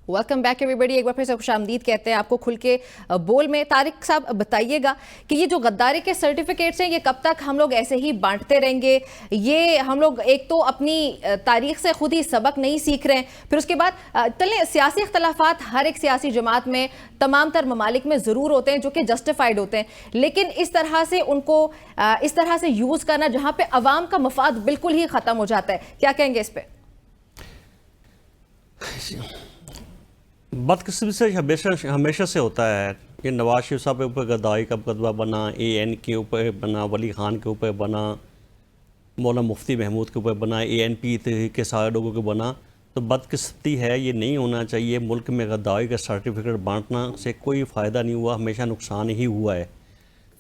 Welcome back everybody. एक बार फिर से खुशामदीद कहते हैं आपको खुल के बोल में। तारिक साहब बताइएगा कि ये जो गद्दारी के सर्टिफिकेट्स हैं ये कब तक हम लोग ऐसे ही बांटते रहेंगे? ये हम लोग एक तो अपनी तारीख से खुद ही सबक नहीं सीख रहे हैं, फिर उसके बाद चलें सियासी इख्तलाफात हर एक सियासी जमात में तमाम तर ममालिक में ज़रूर होते हैं जो कि जस्टिफाइड होते हैं, लेकिन इस तरह से उनको इस तरह से यूज़ करना जहाँ पे अवाम का मफाद बिल्कुल ही ख़त्म हो जाता है, क्या कहेंगे इस पर? बदकिस्मती से हमेशा से होता है। ये नवाज शरीफ साहब के ऊपर गद्दारी का मुकदमा बना, AN के ऊपर बना, वली खान के ऊपर बना, मौलाना मुफ्ती महमूद के ऊपर बना, ANP के सारे लोगों के बना। तो बदकिस्मती है, ये नहीं होना चाहिए। मुल्क में गद्दारी का सर्टिफिकेट बांटना से कोई फ़ायदा नहीं हुआ, हमेशा नुकसान ही हुआ है।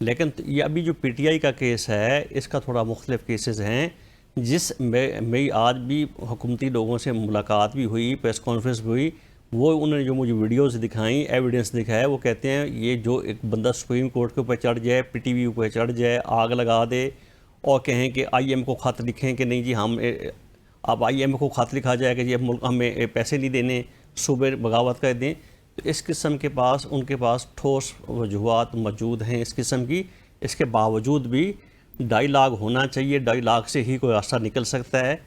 लेकिन ये अभी जो PTI का केस है इसका थोड़ा मुख्तलिफ केसेस हैं, जिस मेरी आज भी हुकूमती लोगों से मुलाकात भी हुई, प्रेस कॉन्फ्रेंस भी हुई। वो उन्होंने जो मुझे वीडियोस दिखाई, एविडेंस दिखाया, वो कहते हैं ये जो एक बंदा सुप्रीम कोर्ट के ऊपर चढ़ जाए, PTV ऊपर चढ़ जाए, आग लगा दे और कहें कि IM को ख़त लिखें कि नहीं जी हम अब IM को ख़त लिखा जाएगा जी मुल्क हमें पैसे नहीं देने, सूबे बगावत कर दें। तो इस किस्म के पास उनके पास ठोस वजूहात मौजूद हैं इस किस्म की। इसके बावजूद भी 2.5 लाख होना चाहिए, 2.5 लाख से ही कोई रास्ता निकल सकता है।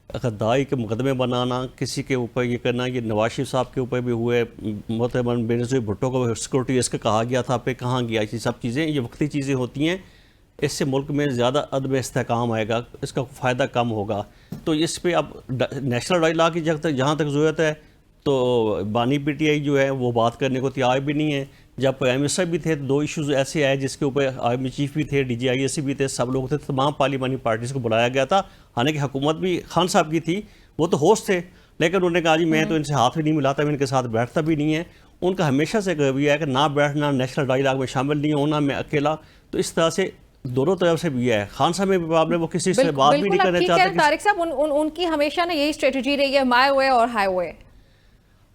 गद्दारी के मुकदमे बनाना, किसी के ऊपर ये करना, ये नवाज शरीफ साहब के ऊपर भी हुए, मोहतरम बेनज़ीर भुट्टो को सिक्योरिटी इसका कहा गया था, पे कहाँ गया, ये सब चीज़ें ये वक्ती चीज़ें होती हैं। इससे मुल्क में ज़्यादा अदम इस्तेहकाम आएगा, इसका फ़ायदा कम होगा। तो इस पे अब नेशनल 2.5 लाख की जहाँ तक ज़रूरत है तो बानी PTI जो है वो बात करने को तैयार भी नहीं है। जब प्राइम मिनिस्टर भी थे तो 2 इश्यूज़ ऐसे आए जिसके ऊपर आर्मी चीफ भी थे, DGISC भी थे, सब लोग थे, तमाम पार्लिमानी पार्टीज़ को बुलाया गया था। हालांकि हुकूमत भी खान साहब की थी, वो तो होस्ट थे, लेकिन उन्होंने कहा जी मैं तो इनसे हाथ भी नहीं मिलाता, मैं इनके साथ बैठता भी नहीं है। उनका हमेशा से रवैया है कि ना बैठना, नेशनल 2.5 लाख में शामिल नहीं होना, मैं अकेला। तो इस तरह से दोनों तरफ से भी है। खान साहब में भी प्रॉब्लम, वो किसी से बात भी नहीं करना चाहते। तारिक साहब उनकी हमेशा ना यही स्ट्रेटजी रही है, माय वे और हाई वे।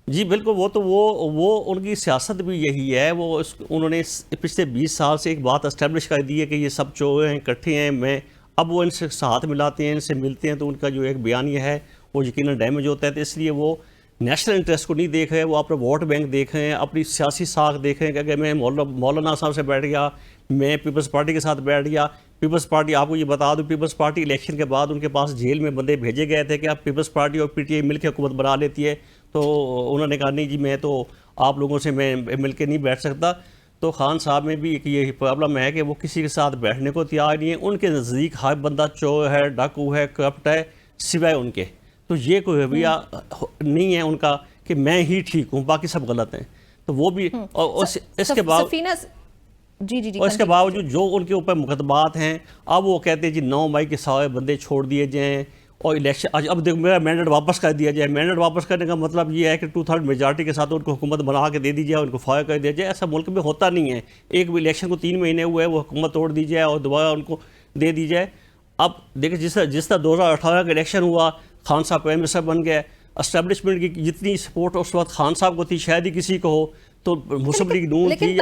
जी बिल्कुल, वो उनकी सियासत भी यही है। उन्होंने पिछले 20 साल से एक बात एस्टेब्लिश कर दी है कि ये सब चोर हैं, इकट्ठे हैं। अब वो इनसे हाथ मिलाते हैं, इनसे मिलते हैं तो उनका जो एक बयानिया है वो यकीनन डैमेज होता है। तो इसलिए वो नेशनल इंटरेस्ट को नहीं देख रहे, वो अपना वोट बैंक देख रहे हैं, अपनी सियासी साख देख रहे हैं कि अगर मैं मौलाना साहब से बैठ गया, मैं पीपल्स पार्टी के साथ बैठ गया। पीपल्स पार्टी, आपको ये बता दूं, पीपल्स पार्टी इलेक्शन के बाद उनके पास जेल में बंदे भेजे गए थे कि आप पीपल्स पार्टी और PTI मिल के हुकूमत बना लेती है। तो उन्होंने कहा नहीं जी मैं तो आप लोगों से मैं मिल के नहीं बैठ सकता। तो खान साहब में भी एक ये प्रॉब्लम है कि वो किसी के साथ बैठने को तैयार नहीं है। उनके नज़दीक हर बंदा चोर है, डाकू है, करप्ट है, सिवाय उनके। तो ये कोई रवैया नहीं है उनका कि मैं ही ठीक हूँ, बाकी सब गलत हैं। तो वो भी और इसके बाद जी और इसके बावजूद जो उनके ऊपर मुकदमात हैं, अब वो कहते हैं जी 9 मई के सारे बंदे छोड़ दिए जाएँ और इलेक्शन अब देखो मेरा मैंडेट वापस कर दिया जाए। मैंडेट वापस करने का मतलब ये है कि 2/3 मेजॉरिटी के साथ उनको हुकूमत बना के दे दी जाए, उनको फायर कर दिया जाए। ऐसा मुल्क में होता नहीं है। एक भी इलेक्शन को 3 महीने हुए वो हुकूमत तोड़ दी जाए और दोबारा उनको दे दी जाए। अब देखिए जिस तरह 2018 का इलेक्शन हुआ, खान साहब प्राइम मिनिस्टर बन गए, एस्टेब्लिशमेंट की जितनी सपोर्ट उस वक्त खान साहब को थी शायद ही किसी को हो, तो मुस्लिम लीग नून थी।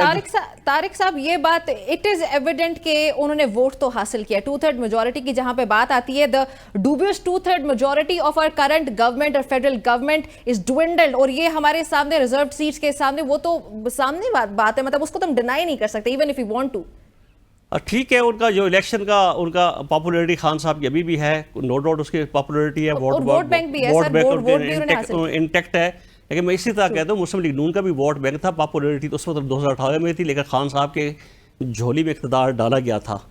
तारिक साहब ये बात इट इज एविडेंट कि उन्होंने वोट तो हासिल किया, 2/3 मेजॉरिटी की जहां पे बात आती है, the dubious 2/3 majority of our current government और फेडरल गवर्नमेंट इज ड्विंडल्ड। और ये हमारे सामने रिजर्व सीट्स के सामने वो तो सामने बात है, मतलब उसको तो हम डिनाई नहीं कर सकते even if you want to. ठीक है, उनका जो इलेक्शन का उनका पॉपुलैरिटी खान साहब की अभी भी है, नो डाउट उसकी पॉपुलैरिटी है, वोट बैंक भी है, इंटैक्ट है। लेकिन मैं इसी तरह कहता हूँ मुस्लिम लीग नून का भी वोट बैंक था, पॉपुलैरिटी तो उस वक्त 2018 में थी, लेकिन खान साहब के झोली में इक़्तिदार डाला गया था।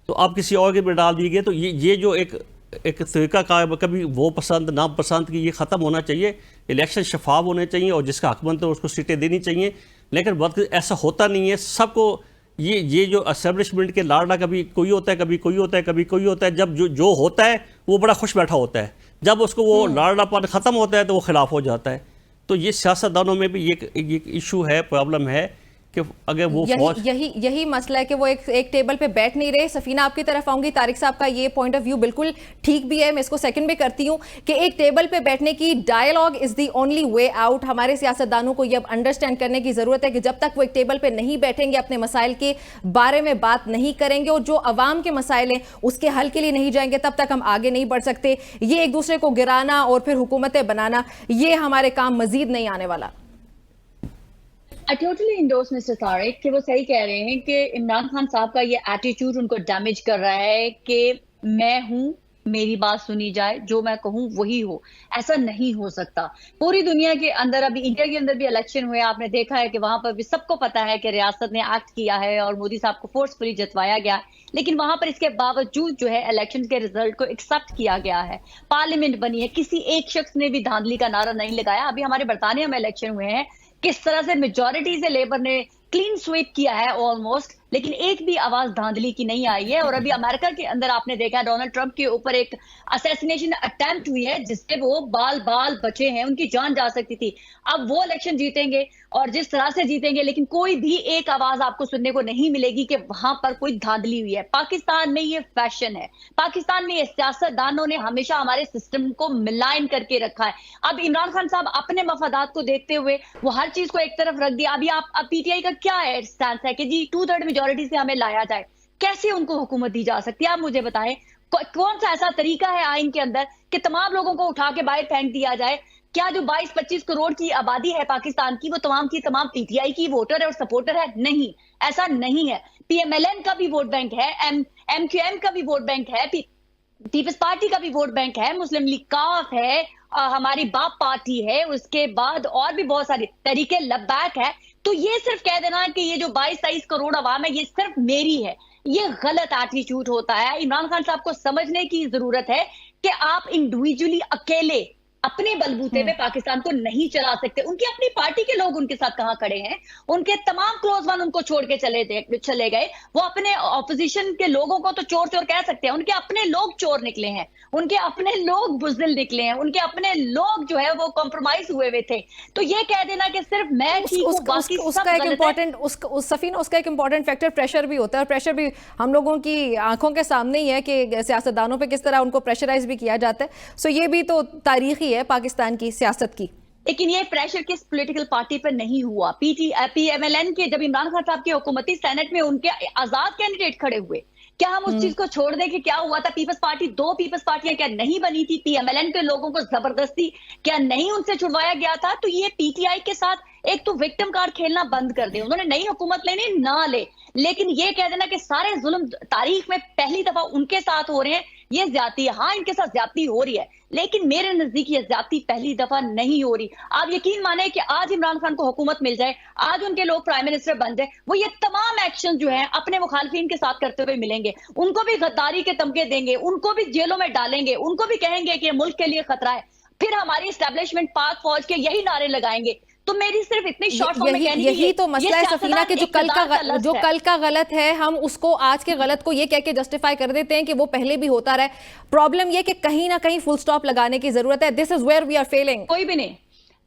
तो अब किसी और के में डाल दिए गए। तो ये जो एक तरीका का कभी वो पसंद ना पसंद की ये ख़त्म होना चाहिए। इलेक्शन शफाफ होने चाहिए और जिसका हकमंद है उसको सीटें देनी चाहिए। लेकिन वक्त ऐसा होता नहीं है। सबको ये जो एस्टेब्लिशमेंट के लाडला कभी कोई होता है, कभी कोई होता है, कभी कोई होता है। जब जो होता है वो बड़ा खुश बैठा होता है, जब उसको वो लाडलापन ख़त्म होता है तो वो खिलाफ हो जाता है। तो ये सियासतदानों में भी ये इशू है, प्रॉब्लम है کہ اگر وہ یہی مسئلہ ہے کہ وہ ایک ٹیبل پہ بیٹھ نہیں رہے. سفینہ آپ کی طرف آؤں گی. طارق صاحب کا یہ پوائنٹ آف ویو بالکل ٹھیک بھی ہے, میں اس کو سیکنڈ بھی کرتی ہوں کہ ایک ٹیبل پہ بیٹھنے کی dialogue is the only way out. ہمارے سیاستدانوں کو یہ اب انڈرسٹینڈ کرنے کی ضرورت ہے کہ جب تک وہ ایک ٹیبل پہ نہیں بیٹھیں گے, اپنے مسائل کے بارے میں بات نہیں کریں گے اور جو عوام کے مسائل ہیں اس کے حل کے لیے نہیں جائیں گے, تب تک ہم آگے نہیں بڑھ سکتے. یہ ایک دوسرے کو گرانا اور پھر حکومتیں بنانا, یہ ہمارے کام مزید نہیں آنے والا. I totally endorse Mr. Tariq کہ وہ صحیح کہہ رہے ہیں کہ عمران خان صاحب کا یہ ایٹیٹیوڈ ان کو ڈیمیج کر رہا ہے کہ میں ہوں, میری بات سنی جائے, جو میں کہوں وہی ہو. ایسا نہیں ہو سکتا. پوری دنیا کے اندر, ابھی انڈیا کے اندر بھی الیکشن ہوئے, آپ نے دیکھا ہے کہ وہاں پر بھی سب کو پتا ہے کہ ریاست نے ایکٹ کیا ہے اور مودی صاحب کو فورسفلی جتوایا گیا, لیکن وہاں پر اس کے باوجود جو ہے الیکشن کے ریزلٹ کو ایکسپٹ کیا گیا ہے, پارلیمنٹ بنی ہے, کسی ایک شخص نے بھی دھاندلی کا نعرہ نہیں لگایا. ابھی ہمارے برطانیہ میں الیکشن ہوئے ہیں, کس طرح سے میجورٹی سے لیبر نے کلین سویپ کیا ہے آلموسٹ, لیکن ایک بھی آواز دھاندلی کی نہیں آئی ہے. اور ابھی امریکہ کے اندر آپ نے دیکھا ڈونلڈ ٹرمپ کے اوپر ایک اسیسینیشن اٹیمپٹ ہوئی ہے جس سے وہ بال بچے ہیں, ان کی جان جا سکتی تھی. اب وہ الیکشن جیتیں گے اور جس طرح سے جیتیں گے, لیکن کوئی بھی ایک آواز آپ کو سننے کو نہیں ملے گی کہ وہاں پر کوئی دھاندلی ہوئی ہے. پاکستان میں یہ فیشن ہے, پاکستان میں یہ سیاستدانوں نے ہمیشہ ہمارے سسٹم کو ملائن کر کے رکھا ہے. اب عمران خان صاحب اپنے مفادات کو دیکھتے ہوئے وہ ہر چیز کو ایک طرف رکھ دیا. ابھی آپ پی ٹی آئی کا کیا ہے اسٹانس ہے کہ جی 2/3 میجورٹی سے ہمیں لایا جائے, کیسے ان کو حکومت دی جا سکتی ہے؟ آپ مجھے بتائیں کون سا ایسا طریقہ ہے آئین کے اندر کہ تمام لوگوں کو اٹھا کے باہر پھینک دیا جائے؟ کیا جو 22-25 کروڑ کی آبادی ہے پاکستان کی, وہ تمام کی تمام پی ٹی آئی کی ووٹر ہے اور سپورٹر ہے؟ نہیں, ایسا نہیں ہے. پی ایم ایل این کا بھی ووٹ بینک ہے, ایم کیو ایم کا بھی ووٹ بینک ہے, پیپلز پارٹی کا بھی ووٹ بینک ہے, مسلم لیگ کاف ہے, ہماری باپ پارٹی ہے, اس کے بعد اور بھی بہت ساری, تحریک لبیک ہے. تو یہ صرف کہہ دینا کہ یہ جو 22-23 کروڑ عوام ہے یہ صرف میری ہے, یہ غلط ایٹیٹیوڈ ہوتا ہے. عمران خان صاحب کو سمجھنے کی ضرورت ہے کہ آپ انڈیویجولی اکیلے اپنے بلبوتے پہ پاکستان کو نہیں چلا سکتے. ان کی اپنی پارٹی کے لوگ ان کے ساتھ کہاں کھڑے ہیں, ان کے تمام کلوز ون ان کو چھوڑ کے چلے گئے. وہ اپنے اپوزیشن کے لوگوں کو تو چور کہہ سکتے ہیں, ان کے اپنے لوگ چور نکلے ہیں, ان کے اپنے لوگ بزدل نکلے ہیں, ان کے اپنے لوگ جو ہے وہ کمپرومائز ہوئے ہوئے تھے. تو یہ کہہ دینا کہ صرف میں ٹھیک ہوں باقی سب غلط ہے. سفینہ, اس کا ایک امپورٹنٹ فیکٹر پریشر بھی ہوتا ہے, اور پریشر بھی ہم لوگوں کی آنکھوں کے سامنے ہی ہے کہ سیاستدانوں پہ کس طرح ان کو پریشرائز بھی کیا جاتا ہے. سو یہ بھی تو تاریخی ہے پاکستان کی سیاست کی. لیکن یہ پریشر کس پولیٹیکل پارٹی پر نہیں ہوا. پی ایم ایل این کے جب عمران خان صاحب کی حکومتی سینٹ میں ان کے آزاد کینڈیڈیٹ کھڑے ہوئے, کیا ہم اس چیز کو چھوڑ دیں کہ کیا ہوا تھا؟ پیپلز پارٹی 2 پیپلز پارٹیاں کیا نہیں بنی تھی؟ پی ایم ایل این کے لوگوں کو زبردستی کیا نہیں ان سے چھڑوایا گیا تھا؟ تو یہ پی ٹی آئی کے ساتھ ایک تو وکٹم کارڈ کھیلنا بند کر دیں. انہوں نے نئی حکومت لینی نہ لے, لیکن یہ کہہ دینا کہ سارے ظلم تاریخ میں پہلی دفعہ ان کے ساتھ ہو رہے ہیں, یہ زیادتی ہے. ہاں ان کے ساتھ زیادتی ہو رہی ہے, لیکن میرے نزدیک یہ زیادتی پہلی دفعہ نہیں ہو رہی. آپ یقین مانیں کہ آج عمران خان کو حکومت مل جائے, آج ان کے لوگ پرائم منسٹر بن جائے, وہ یہ تمام ایکشن جو ہیں اپنے مخالفین کے ساتھ کرتے ہوئے ملیں گے. ان کو بھی غداری کے تمغے دیں گے, ان کو بھی جیلوں میں ڈالیں گے, ان کو بھی کہیں گے کہ یہ ملک کے لیے خطرہ ہے. پھر ہماری اسٹیبلشمنٹ پاک فوج کے یہی نعرے لگائیں گے. تو میری صرف اتنی شارٹ فارم میں کہنے کی یہی تو مسئلہ ہے سفینہ کہ جو کل کا غلط ہے ہم اس کو آج کے غلط کو یہ کہہ کے جسٹیفائی کر دیتے ہیں کہ وہ پہلے بھی ہوتا رہا. پرابلم یہ کہ کہیں نہ کہیں فل سٹاپ لگانے کی ضرورت ہے. This is where we are feeling. کوئی بھی نہیں,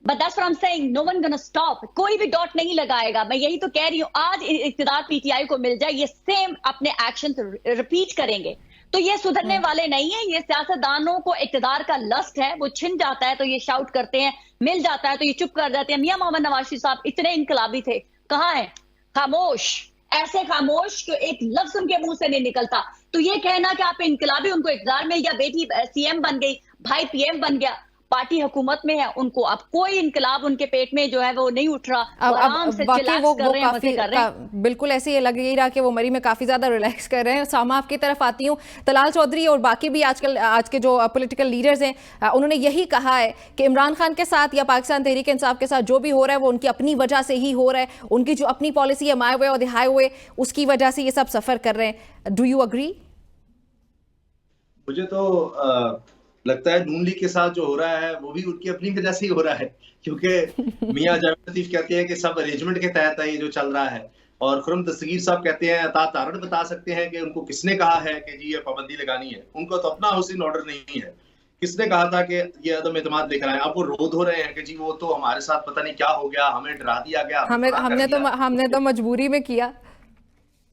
but that's what I'm saying, no one gonna stop. کوئی بھی ڈاٹ نہیں لگائے گا. میں یہی تو کہہ رہی ہوں, آج اقتدار پی ٹی آئی کو مل جائے, یہ سیم اپنے ایکشن ریپیٹ کریں گے تو یہ سدھرنے والے نہیں ہیں. یہ سیاستدانوں کو اقتدار کا لسٹ ہے, وہ چھن جاتا ہے تو یہ شاؤٹ کرتے ہیں, مل جاتا ہے تو یہ چپ کر جاتے ہیں. میاں محمد نواز شریف صاحب اتنے انقلابی تھے, کہاں ہیں؟ خاموش, ایسے خاموش کہ ایک لفظ ان کے منہ سے نہیں نکلتا. تو یہ کہنا کہ آپ انقلابی, ان کو اقتدار مل گیا, بیٹی سی ایم بن گئی, بھائی پی ایم بن گیا, پارٹی حکومت میں ہے, ان کو اب کوئی انقلاب ان کے پیٹ میں جو ہے وہ نہیں اٹھ رہا, آرام سے چلیکس کر رہے ہیں, مزے کر رہے ہیں. بالکل ایسے ہی لگ رہا کہ وہ مری میں کافی زیادہ ریلیکس کر رہے ہیں. سامہ آپ کی طرف آتی ہوں. طلال چودھری اور باقی بھی آج کے جو پولیٹیکل لیڈرز ہیں, انہوں نے یہی کہا ہے کہ عمران خان کے ساتھ یا پاکستان تحریک انصاف کے ساتھ جو بھی ہو رہا ہے وہ ان کی اپنی وجہ سے ہی ہو رہا ہے. ان کی جو اپنی پالیسی ہے مائے ہوئے اور دہائے ہوئے, اس کی وجہ سے یہ سب سفر کر رہے ہیں. Do you agree? مجھے تو لگتا ہے نون لیگ کے ساتھ جو ہو رہا ہے وہ بھی ان کی اپنی وجہ سے ہی ہو رہا ہے, کیونکہ میاں جاوید لطیف کہتے ہیں کہ سب ارینجمنٹ کے تحت ہے یہ جو چل رہا ہے, اور خرم دستگیر صاحب کہتے ہیں عطا تارڑ بتا سکتے ہیں کہ ان کو کس نے کہا ہے کہ جی یہ پابندی لگانی ہے. ان کو تو اپنا ہاؤسنگ آرڈر نہیں ہے. किसने कहा था कि ये अदम एतमाद लेकर आए? अब वो रो धो रहे हैं कि जी वो तो हमारे साथ पता नहीं क्या हो गया, हमें डरा दिया गया, हमने तो मजबूरी में किया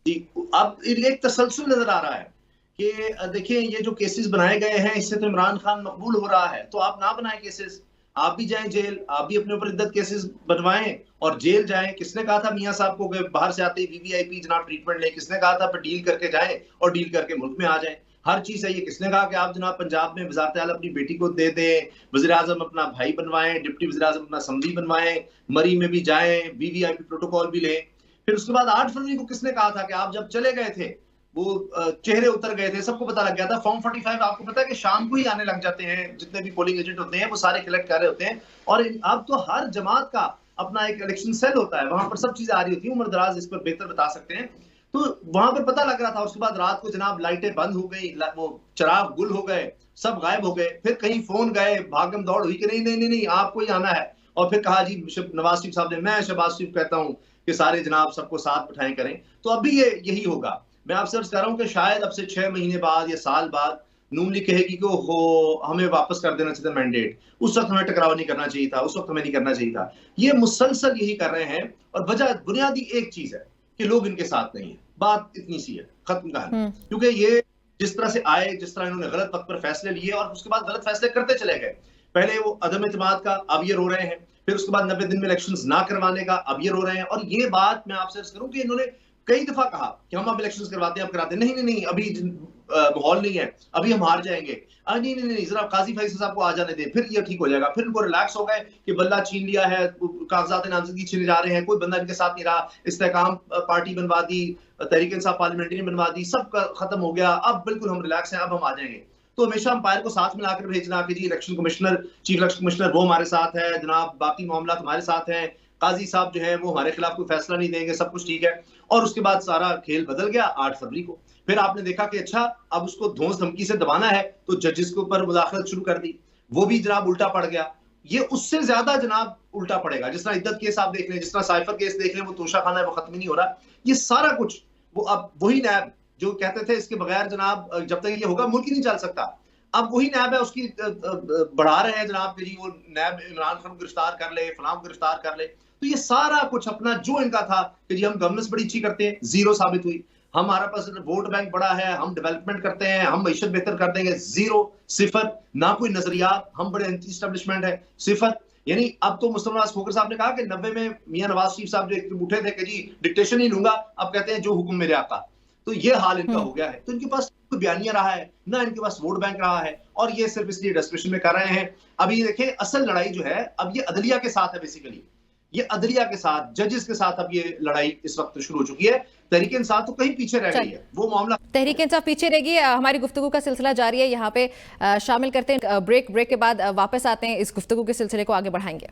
जी। अब एक तसलसल नजर आ रहा है कि देखिए ये जो केसेस बनाए गए हैं इससे तो इमरान खान मकबूल हो रहा है, तो आप ना बनाएं केसेस, आप भी जाएं जेल, आप भी अपने ऊपर इद्दत केसेस बनवाएं और जेल जाएं। किसने कहा था मियां साहब को कि बाहर से आते ही वीवीआईपी जनाब ट्रीटमेंट लें? किसने कहा था डील करके जाएं और डील करके मुल्क में आ जाएं? हर चीज है ये। किसने कहा कि आप जनाब पंजाब में वज़ारत आला अपनी बेटी को दे दें, वज़ीर आज़म अपना भाई बनवाएं, डिप्टी वज़ीर आज़म अपना समधी बनवाएं, मरी में भी जाएं, वीवीआईपी प्रोटोकॉल भी लें। फिर उसके बाद 8 फरवरी को किसने कहा था कि आप जब चले गए थे वो चेहरे उतर गए थे, सबको पता लग गया था। फॉर्म 45 आपको पता है कि शाम को ही आने लग जाते हैं, जितने भी पोलिंग एजेंट होते हैं वो सारे कलेक्ट कर रहे होते हैं। और अब तो हर जमात का अपना एक इलेक्शन सेल होता है, वहां पर सब चीजें आ रही होती है। उमर दराज इस पर बेहतर बता सकते हैं। तो वहां पर पता लग रहा था। उसके बाद रात को जनाब लाइटें बंद हो गई, वो चिराग गुल हो गए, सब गायब हो गए। फिर कहीं फोन गए, भागम दौड़ हुई कि नहीं नहीं नहीं नहीं आपको ही आना है। और फिर कहा जी नवाज शरीफ साहब ने, मैं शहबाज शरीफ कहता हूं कि सारे जनाब सबको साथ बिठाएं करें। तो अभी ये यही होगा। मैं आपसे अर्ज कर रहा हूं कि शायद अब से 6 महीने बाद या साल बाद नून लीग कहेगी कि हो हमें वापस कर देना चाहिए मैंडेट, उस वक्त हमें टकराव नहीं करना चाहिए था, उस वक्त हमें नहीं करना चाहिए था। ये मुसलसल यही कर रहे हैं। और वजह बुनियादी एक चीज है कि लोग इनके साथ नहीं है। बात इतनी सी है, खत्म कहानी। क्योंकि ये जिस तरह से आए, जिस तरह इन्होंने गलत वक्त पर फैसले लिए और उसके बाद गलत फैसले करते चले गए। पहले वो अदम एतमाद का, अब ये रो रहे हैं। फिर उसके बाद 90 दिन में इलेक्शंस ना करवाने का, अब ये रो रहे हैं। और ये बात मैं आपसे अर्ज करूं कि इन्होंने कई दफा कहा कि हम अब इलेक्शंस करवाते हैं, अब कराते हैं। नहीं नहीं नहीं, अभी माहौल नहीं है, अभी हम हार जाएंगे। नहीं नहीं नहीं, जरा काजी फैसल साहब को आ जाने दें, फिर ये ठीक हो जाएगा। फिर इनको रिलैक्स हो गए कि बल्ला छीन लिया है, कागजात नामजदगी छीने जा रहे हैं, कोई बंदा इनके साथ नहीं रहा, इस्तेकाम पार्टी बनवा दी, तहरीक इंसाफ पार्लियामेंट्री बनवा दी, सब खत्म हो गया, अब बिल्कुल हम रिलैक्स हैं, अब हम आ जाएंगे। तो हमेशा अंपायर को साथ मिलाकर भेजना कि जी election commissioner, chief election commissioner वो हमारे साथ है जनाब, बाकी मामला हमारे साथ हैं, काजी साहब जो है वो हमारे खिलाफ कोई फैसला नहीं देंगे, सब कुछ ठीक है। और उसके बाद सारा खेल बदल गया 8 फरवरी को। फिर आपने देखा कि अच्छा अब उसको धौंस धमकी से दबाना है, तो जजेस के ऊपर मुदाखलत शुरू कर दी, वो भी जनाब उल्टा पड़ गया। ये उससे ज्यादा जनाब उल्टा पड़ेगा। जिस तरह इद्दत केस आप देख लें, जिस तरह साइफर केस देख लें, वो तोशा खाना है, वो खत्म ही नहीं हो रहा। ये सारा कुछ वो अब वही नैब जो कहते थे इसके बगैर जनाब जब तक ये होगा मुल्क ही नहीं चल सकता, अब वही नैब है, उसकी बढ़ा रहे हैं जनाब कि जी वो नैब इमरान खान को गिरफ्तार कर ले, फलां को गिरफ्तार कर ले। तो ये सारा कुछ अपना जो इनका था कि जी हम गवर्नेंस बड़ी अच्छी करते हैं, जीरो साबित हुई। हमारे पास वोट बैंक बड़ा है, हम डेवलपमेंट करते हैं, हम मईशत बेहतर कर देंगे, जीरो, सिफर, ना कोई नजरियात, हम बड़े एंटी एस्टेब्लिशमेंट है, सिफर। यानी अब तो मुस्तफा नवाज खोखर साहब ने कहा कि 90 में मियां नवाज शरीफ साहब जो उठे थे कि जी डिक्टेशन नहीं लूंगा, अब कहते हैं जो हुक्म मेरे आका। तो ये हाल इनका हो गया है। तो इनके पास कोई बयानिया रहा है ना, इनके पास वोट बैंक रहा है, और ये सिर्फ इसलिए डेस्परेशन में कर रहे हैं। अभी देखें असल लड़ाई जो है अब ये अदलिया के साथ है। बेसिकली ये अदलिया के साथ, जजेस के साथ अब ये लड़ाई इस वक्त शुरू हो चुकी है। तहरीक इंसाफ तो कहीं पीछे रह गई है, वो मामला तहरीक इंसाफ पीछे रहेगी। हमारी गुफ्तगू का सिलसिला जारी है, यहाँ पे शामिल करते हैं ब्रेक के बाद वापस आते हैं, इस गुफ्तगू के सिलसिले को आगे बढ़ाएंगे।